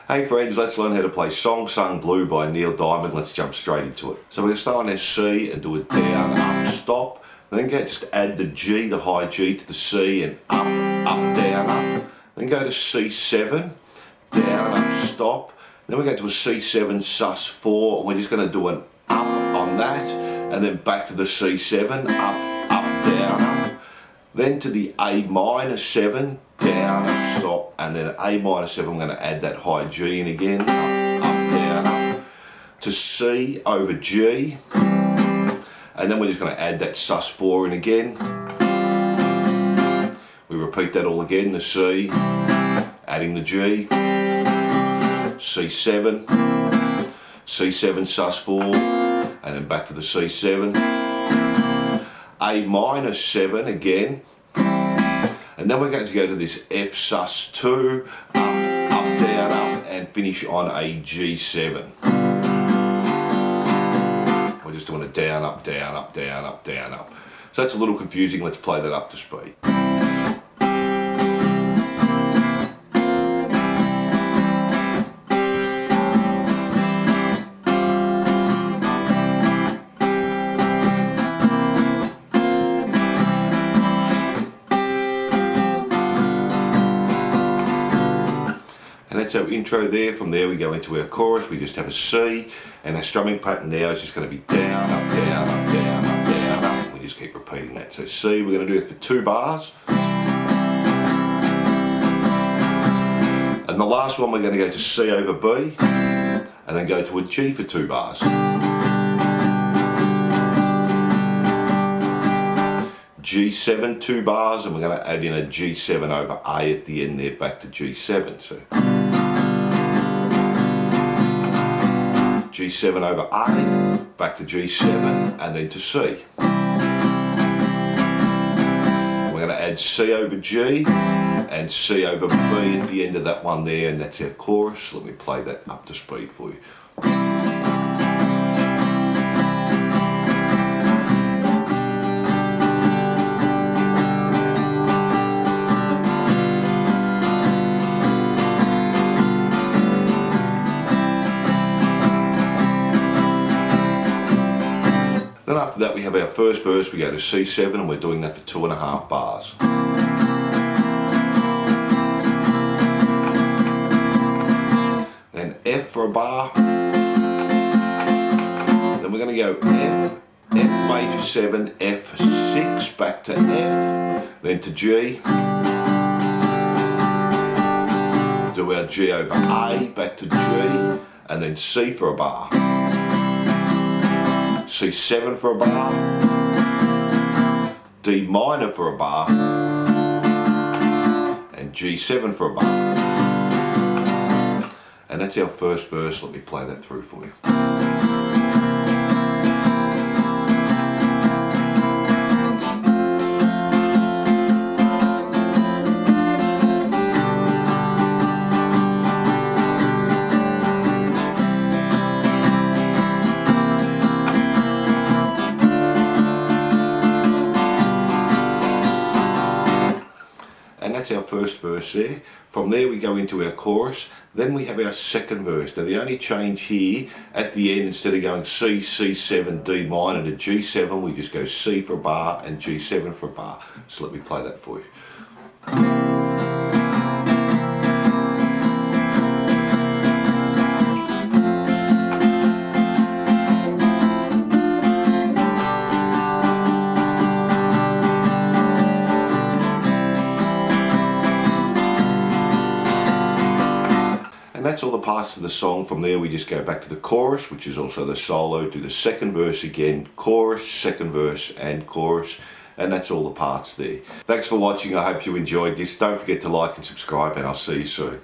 Hey friends, let's learn how to play Song Sung Blue by Neil Diamond. Let's jump straight into it. So we're going to start on our C and do a down, up, stop. Then just add the G, the high G to the C and up, up, down, up. Then go to C7, down, up, stop. Then we go to a C7 sus4. We're just going to do an up on that and then back to the C7, up, up, down, up. Then to the A minor 7, down, up, stop, and then A minor 7, I'm going to add that high G in again, up, up, down, up, to C over G, and then we're just going to add that sus4 in again. We repeat that all again, the C, adding the G, C7, C7 sus4, and then back to the C7, A minor 7 again, and then we're going to go to this F sus2, up, up, down, up, and finish on a G7. We're just doing a down, up, down, up, down, up, down, up. So that's a little confusing. Let's play that up to speed. And that's our intro there. From there we go into our chorus. We just have a C, and our strumming pattern now is just going to be down, up, down, up, down, up, down, up. We just keep repeating that. So C, we're going to do it for 2 bars. And the last one we're going to go to C over B, and then go to a G for 2 bars. G7, 2 bars, and we're going to add in a G7 over A at the end there, back to G7. So G7 over A, back to G7, and then to C. We're going to add C over G and C over B at the end of that one there, and that's our chorus. Let me play that up to speed for you. Then after that we have our first verse, we go to C7, and we're doing that for 2.5 bars. Then F for a bar. Then we're going to go F, F major 7, F6, back to F, then to G. Do our G over A, back to G, and then C for a bar. C7 for a bar, D minor for a bar, and G7 for a bar. And that's our first verse. Let me play that through for you. And that's our first verse there. From there we go into our chorus. Then we have our second verse. Now the only change here at the end, instead of going C, C7, D minor to G7, we just go C for a bar and G7 for a bar. So let me play that for you. And that's all the parts of the song. From there we just go back to the chorus, which is also the solo, do the second verse again, chorus, second verse and chorus, and that's all the parts there. Thanks for watching. I hope you enjoyed this. Don't forget to like and subscribe, and I'll see you soon.